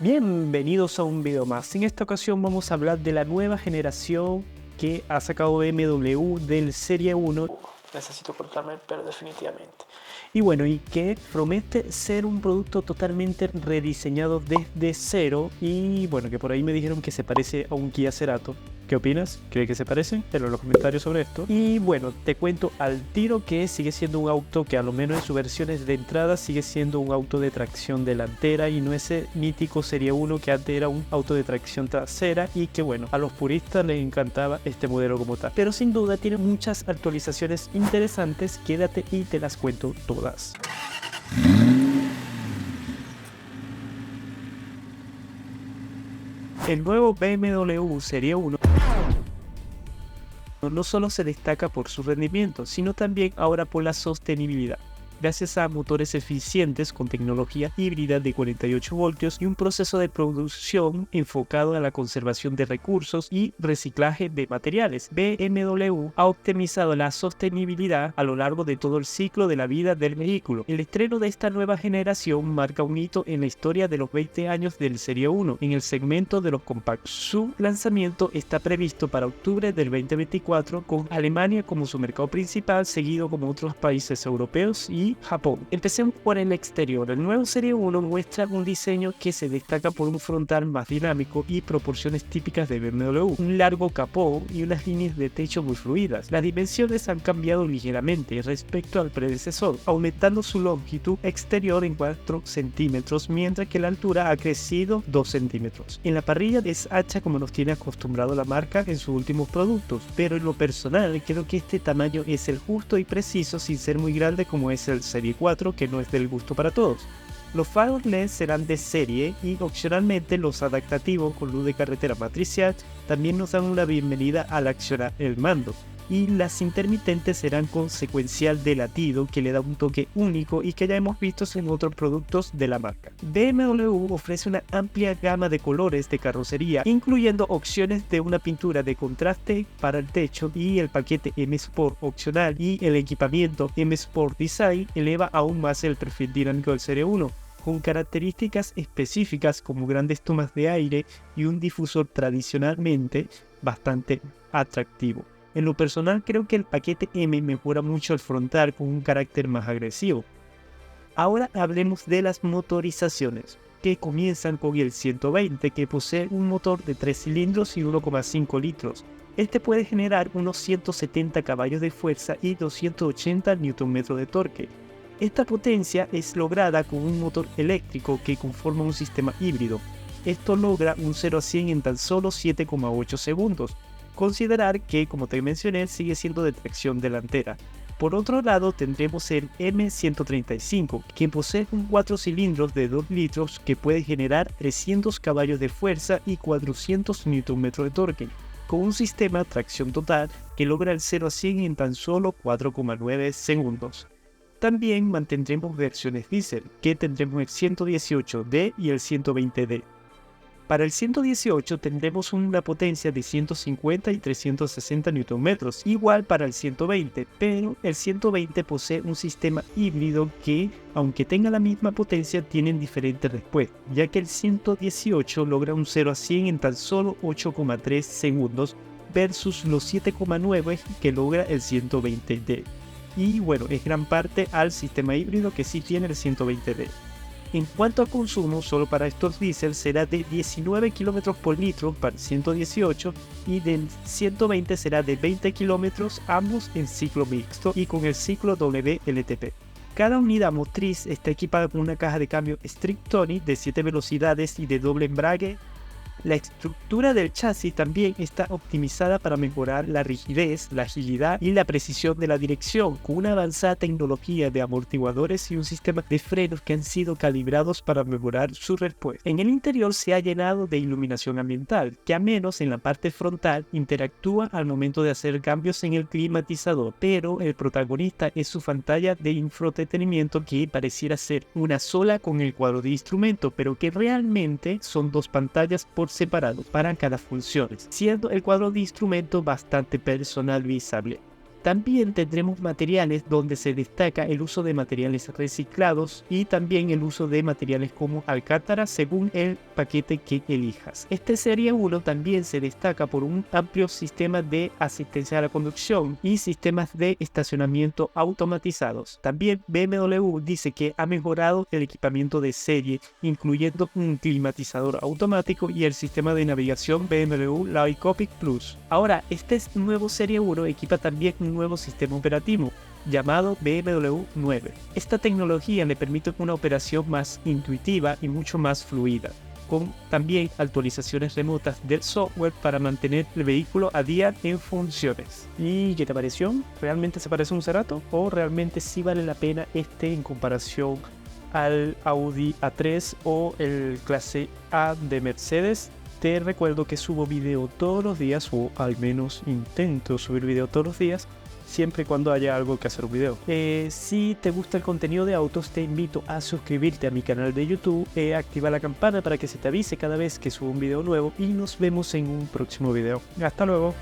Bienvenidos a un video más. En esta ocasión vamos a hablar de la nueva generación que ha sacado BMW del Serie 1. Necesito cortarme el pelo definitivamente. Y bueno, y que promete ser un producto totalmente rediseñado desde cero. Y bueno, que por ahí me dijeron que se parece a un Kia Cerato. ¿Qué opinas? ¿Cree que se parecen? Pero en los comentarios sobre esto. Y bueno, te cuento al tiro que sigue siendo un auto que a lo menos en sus versiones de entrada sigue siendo un auto de tracción delantera y no ese mítico Serie 1 que antes era un auto de tracción trasera y que bueno, a los puristas les encantaba este modelo como tal. Pero sin duda tiene muchas actualizaciones interesantes, quédate y te las cuento todas. El nuevo BMW Serie 1 no solo se destaca por su rendimiento, sino también ahora por la sostenibilidad. Gracias a motores eficientes con tecnología híbrida de 48 voltios y un proceso de producción enfocado a la conservación de recursos y reciclaje de materiales, BMW ha optimizado la sostenibilidad a lo largo de todo el ciclo de la vida del vehículo. El estreno de esta nueva generación marca un hito en la historia de los 20 años del Serie 1 en el segmento de los compactos. Su lanzamiento está previsto para octubre del 2024 con Alemania como su mercado principal, seguido como otros países europeos y Japón. Empecemos por el exterior. El nuevo Serie 1 muestra un diseño que se destaca por un frontal más dinámico y proporciones típicas de BMW, un largo capó y unas líneas de techo muy fluidas. Las dimensiones han cambiado ligeramente respecto al predecesor, aumentando su longitud exterior en 4 centímetros, mientras que la altura ha crecido 2 centímetros. En la parrilla es ancha como nos tiene acostumbrado la marca en sus últimos productos, pero en lo personal creo que este tamaño es el justo y preciso sin ser muy grande como es el Serie 4, que no es del gusto para todos. Los faros LED serán de serie y opcionalmente los adaptativos con luz de carretera matricial también nos dan una bienvenida al accionar el mando. Y las intermitentes serán con secuencial de latido que le da un toque único y que ya hemos visto en otros productos de la marca. BMW ofrece una amplia gama de colores de carrocería, incluyendo opciones de una pintura de contraste para el techo y el paquete M Sport opcional, y el equipamiento M Sport Design eleva aún más el perfil dinámico del Serie 1. Con características específicas como grandes tomas de aire y un difusor tradicionalmente bastante atractivo. En lo personal creo que el paquete M mejora mucho el frontal con un carácter más agresivo. Ahora hablemos de las motorizaciones, que comienzan con el 120, que posee un motor de 3 cilindros y 1,5 litros. Este puede generar unos 170 caballos de fuerza y 280 Nm de torque. Esta potencia es lograda con un motor eléctrico que conforma un sistema híbrido. Esto logra un 0 a 100 en tan solo 7,8 segundos. Considerar que, como te mencioné, sigue siendo de tracción delantera. Por otro lado, tendremos el M135, que posee un 4 cilindros de 2 litros que puede generar 300 caballos de fuerza y 400 Nm de torque, con un sistema tracción total que logra el 0 a 100 en tan solo 4,9 segundos. También mantendremos versiones diésel, que tendremos el 118D y el 120D. Para el 118 tendremos una potencia de 150 y 360 Nm, igual para el 120, pero el 120 posee un sistema híbrido que, aunque tenga la misma potencia, tienen diferentes respuestas, ya que el 118 logra un 0 a 100 en tan solo 8,3 segundos versus los 7,9 que logra el 120D. Y bueno, es gran parte al sistema híbrido que sí tiene el 120D. En cuanto a consumo, solo para estos diésel será de 19 km por litro para el 118 y del 120 será de 20 km, ambos en ciclo mixto y con el ciclo WLTP. Cada unidad motriz está equipada con una caja de cambio Strictonic de 7 velocidades y de doble embrague. La estructura del chasis también está optimizada para mejorar la rigidez, la agilidad y la precisión de la dirección, con una avanzada tecnología de amortiguadores y un sistema de frenos que han sido calibrados para mejorar su respuesta. En el interior se ha llenado de iluminación ambiental, que a menos en la parte frontal interactúa al momento de hacer cambios en el climatizador, pero el protagonista es su pantalla de infoentretenimiento, que pareciera ser una sola con el cuadro de instrumento, pero que realmente son dos pantallas por separado para cada función, siendo el cuadro de instrumento bastante personalizable. También tendremos materiales donde se destaca el uso de materiales reciclados y también el uso de materiales como alcántara según el paquete que elijas. Este Serie 1 también se destaca por un amplio sistema de asistencia a la conducción y sistemas de estacionamiento automatizados. También BMW dice que ha mejorado el equipamiento de serie, incluyendo un climatizador automático y el sistema de navegación BMW Live Cockpit Plus. Ahora, este nuevo Serie 1 equipa también un nuevo sistema operativo llamado BMW 9. Esta tecnología le permite una operación más intuitiva y mucho más fluida, con también actualizaciones remotas del software para mantener el vehículo a día en funciones. ¿Y qué te pareció? ¿Realmente se parece a un Cerato? ¿O realmente sí vale la pena en comparación al Audi A3 o el clase A de Mercedes? Te recuerdo que subo video todos los días, o al menos intento subir video todos los días, siempre y cuando haya algo que hacer un video. Si te gusta el contenido de autos, te invito a suscribirte a mi canal de YouTube, activa la campana para que se te avise cada vez que subo un video nuevo y nos vemos en un próximo video. Hasta luego.